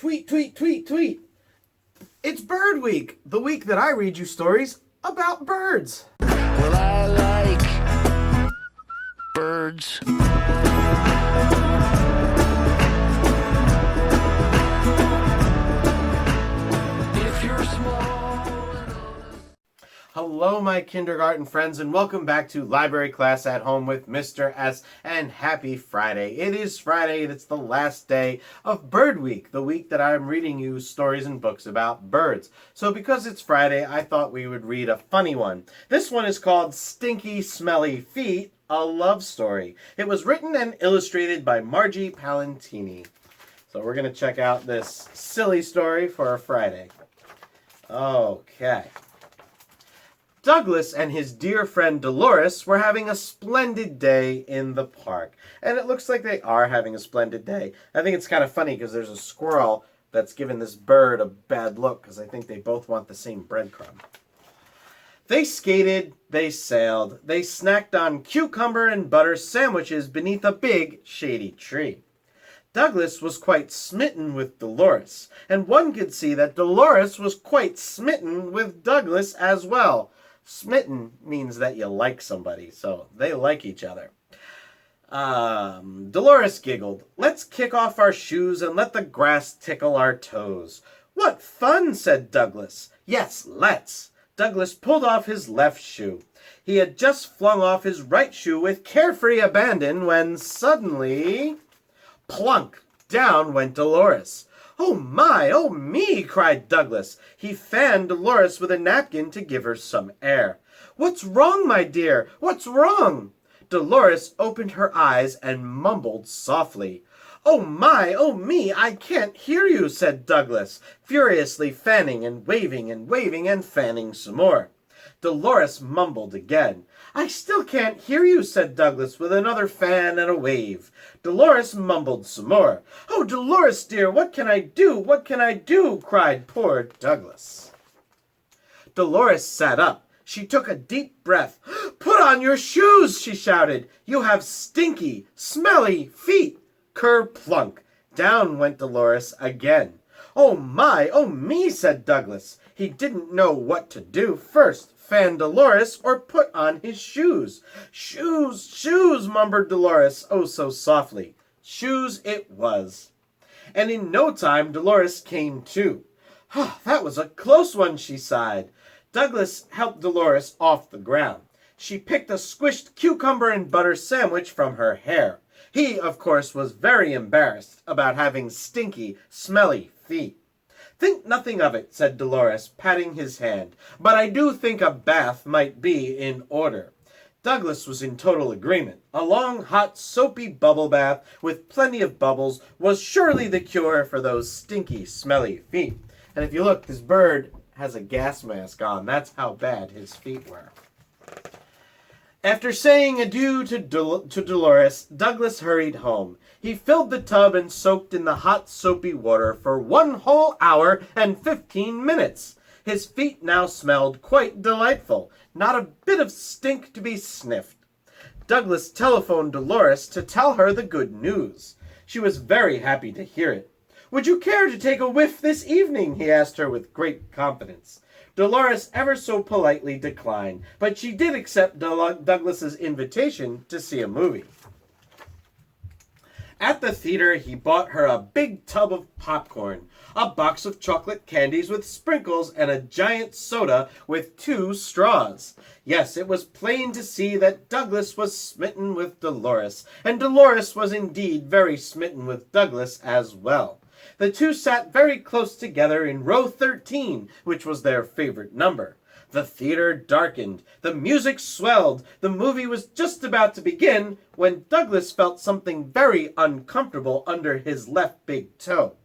Tweet, tweet, tweet, tweet. It's Bird Week, the week that I read you stories about birds. Well, I like birds. If you're small. Hello, my kindergarten friends, and welcome back to Library Class at Home with Mr. S, and happy Friday. It is Friday, and it's the last day of Bird Week, the week that I'm reading you stories and books about birds. So because it's Friday, I thought we would read a funny one. This one is called Stinky, Smelly Feet, a love story. It was written and illustrated by Margie Palantini. So we're going to check out this silly story for a Friday. Okay. Douglas and his dear friend Dolores were having a splendid day in the park. And it looks like they are having a splendid day. I think it's kind of funny because there's a squirrel that's giving this bird a bad look because I think they both want the same breadcrumb. They skated, they sailed, they snacked on cucumber and butter sandwiches beneath a big, shady tree. Douglas was quite smitten with Dolores, and one could see that Dolores was quite smitten with Douglas as well. Smitten means that you like somebody, so they like each other. Dolores giggled. "Let's kick off our shoes and let the grass tickle our toes." "What fun," said Douglas. "Yes, let's." Douglas pulled off his left shoe. He had just flung off his right shoe with carefree abandon when suddenly, plunk, down went Dolores. "Oh my, oh me," cried Douglas. He fanned Dolores with a napkin to give her some air. "What's wrong, my dear? What's wrong?" Dolores opened her eyes and mumbled softly. "Oh my, oh me, I can't hear you," said Douglas, furiously fanning and waving and fanning some more. Dolores mumbled again. "I still can't hear you," said Douglas with another fan and a wave. Dolores mumbled some more. "Oh, Dolores, dear, what can I do? What can I do?" cried poor Douglas. Dolores sat up. She took a deep breath. "Put on your shoes," she shouted. "You have stinky, smelly feet." Ker-plunk. Down went Dolores again. "Oh my, oh me," said Douglas. He didn't know what to do first, fan Dolores or put on his shoes. "Shoes, shoes," mumbled Dolores, oh so softly. Shoes it was. And in no time Dolores came to. "That was a close one," she sighed. Douglas helped Dolores off the ground. She picked a squished cucumber and butter sandwich from her hair. He, of course, was very embarrassed about having stinky, smelly feet. "Think nothing of it," said Dolores, patting his hand, "but I do think a bath might be in order." Douglas was in total agreement. A long, hot, soapy bubble bath with plenty of bubbles was surely the cure for those stinky, smelly feet. And if you look, this bird has a gas mask on. That's how bad his feet were. After saying adieu to Dolores, Douglas hurried home. He filled the tub and soaked in the hot, soapy water for 1 whole hour and 15 minutes. His feet now smelled quite delightful. Not a bit of stink to be sniffed. Douglas telephoned Dolores to tell her the good news. She was very happy to hear it. "Would you care to take a whiff this evening?" he asked her with great confidence. Dolores ever so politely declined, but she did accept Douglas's invitation to see a movie. At the theater, he bought her a big tub of popcorn, a box of chocolate candies with sprinkles, and a giant soda with 2 straws. Yes, it was plain to see that Douglas was smitten with Dolores, and Dolores was indeed very smitten with Douglas as well. The two sat very close together in row 13, which was their favorite number. The theater darkened. The music swelled. The movie was just about to begin when Douglas felt something very uncomfortable under his left big toe.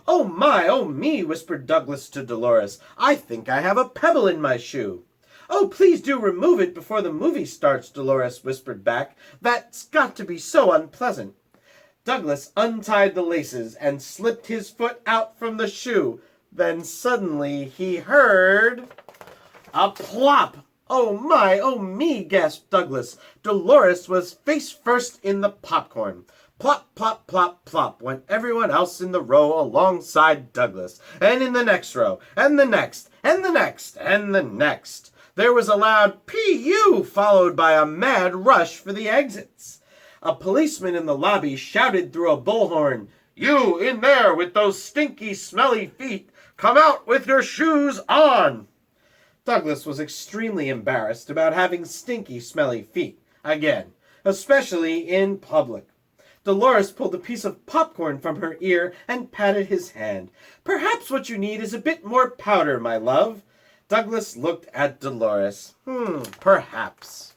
"Oh my, oh me," whispered Douglas to Dolores. "I think I have a pebble in my shoe." "Oh, please do remove it before the movie starts," Dolores whispered back. "That's got to be so unpleasant." Douglas untied the laces and slipped his foot out from the shoe. Then suddenly he heard a plop. "Oh my, oh me," gasped Douglas. Dolores was face first in the popcorn. Plop, plop, plop, plop went everyone else in the row alongside Douglas, and in the next row, and the next, and the next, and the next. There was a loud P.U. followed by a mad rush for the exits. A policeman in the lobby shouted through a bullhorn, "You in there with those stinky, smelly feet, come out with your shoes on!" Douglas was extremely embarrassed about having stinky, smelly feet, again, especially in public. Dolores pulled a piece of popcorn from her ear and patted his hand. "Perhaps what you need is a bit more powder, my love." Douglas looked at Dolores. Perhaps.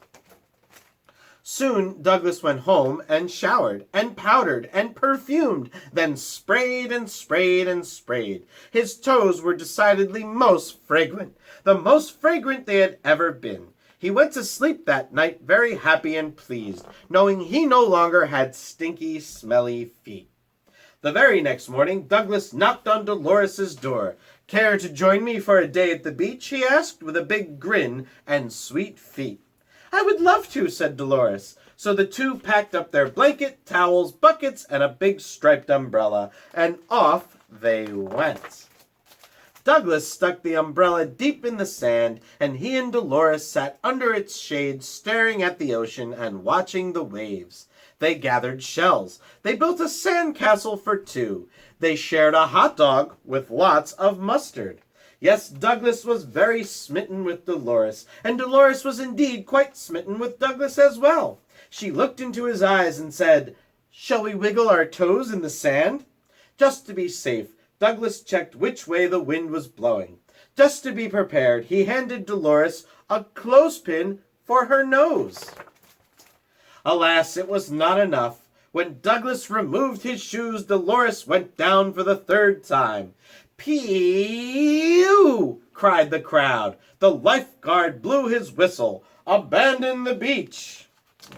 Soon Douglas went home and showered and powdered and perfumed, then sprayed and sprayed and sprayed. His toes were decidedly most fragrant, the most fragrant they had ever been. He went to sleep that night very happy and pleased, knowing he no longer had stinky, smelly feet. The very next morning, Douglas knocked on Dolores's door. "Care to join me for a day at the beach?" he asked, with a big grin and sweet feet. "I would love to," said Dolores. So the two packed up their blanket, towels, buckets, and a big striped umbrella, and off they went. Douglas stuck the umbrella deep in the sand, and he and Dolores sat under its shade staring at the ocean and watching the waves. They gathered shells. They built a sand castle for two. They shared a hot dog with lots of mustard. Yes, Douglas was very smitten with Dolores, and Dolores was indeed quite smitten with Douglas as well. She looked into his eyes and said, "Shall we wiggle our toes in the sand?" Just to be safe, Douglas checked which way the wind was blowing. Just to be prepared, he handed Dolores a clothespin for her nose. Alas, it was not enough. When Douglas removed his shoes, Dolores went down for the third time. "Pee-oo!" cried the crowd. The lifeguard blew his whistle. "Abandon the beach!"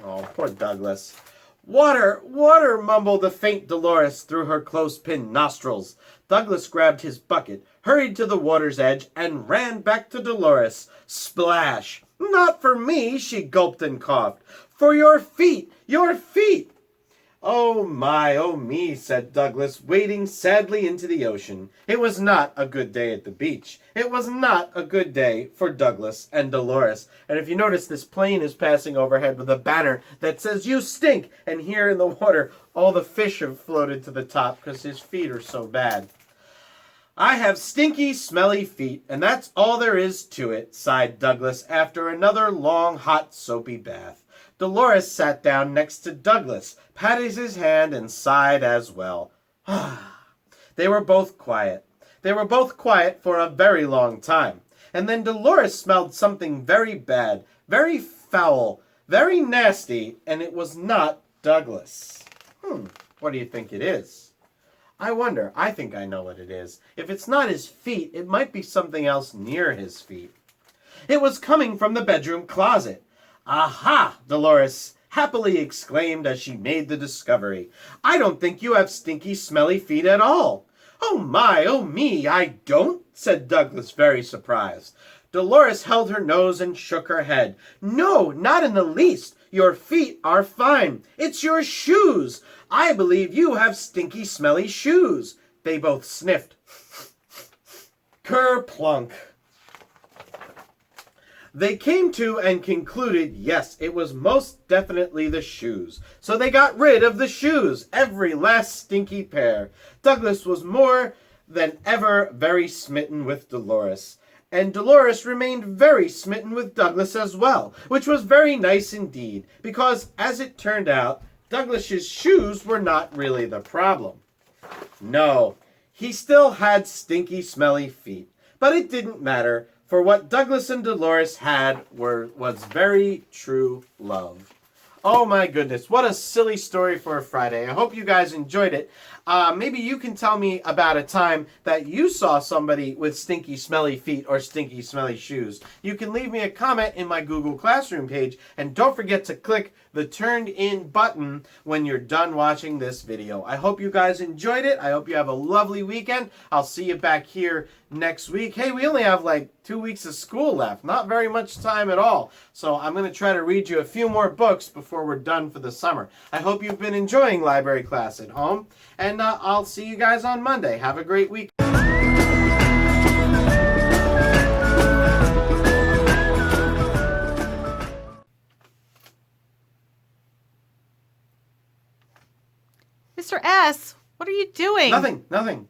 Oh, poor Douglas. "Water, water," mumbled the faint Dolores through her clothespin nostrils. Douglas grabbed his bucket, hurried to the water's edge, and ran back to Dolores. Splash! "Not for me," she gulped and coughed. "For your feet, your feet!" "Oh my, oh me," said Douglas, wading sadly into the ocean. It was not a good day at the beach. It was not a good day for Douglas and Dolores. And if you notice, this plane is passing overhead with a banner that says, "You stink!" And here in the water, all the fish have floated to the top because his feet are so bad. "I have stinky, smelly feet, and that's all there is to it," sighed Douglas after another long, hot, soapy bath. Dolores sat down next to Douglas, patted his hand, and sighed as well. They were both quiet. They were both quiet for a very long time. And then Dolores smelled something very bad, very foul, very nasty, and it was not Douglas. What do you think it is? I wonder. I think I know what it is. If it's not his feet, it might be something else near his feet. It was coming from the bedroom closet. "Aha!" Dolores happily exclaimed as she made the discovery. "I don't think you have stinky, smelly feet at all." "Oh my, oh me, I don't?" said Douglas, very surprised. Dolores held her nose and shook her head. "No, not in the least. Your feet are fine. It's your shoes. I believe you have stinky, smelly shoes." They both sniffed. Kerplunk. They came to and concluded, yes, it was most definitely the shoes. So they got rid of the shoes, every last stinky pair. Douglas was more than ever very smitten with Dolores. And Dolores remained very smitten with Douglas as well, which was very nice indeed, because, as it turned out, Douglas's shoes were not really the problem. No, he still had stinky, smelly feet. But it didn't matter, for what Douglas and Dolores had was very true love. Oh my goodness, what a silly story for a Friday. I hope you guys enjoyed it. Maybe you can tell me about a time that you saw somebody with stinky, smelly feet or stinky, smelly shoes. You can leave me a comment in my Google Classroom page, and don't forget to click the turned in button when you're done watching this video. I hope you guys enjoyed it. I hope you have a lovely weekend. I'll see you back here next week. Hey, we only have like 2 weeks of school left. Not very much time at all. So I'm going to try to read you a few more books before we're done for the summer. I hope you've been enjoying library class at home. And I'll see you guys on Monday. Have a great week. Mr. S., what are you doing? Nothing.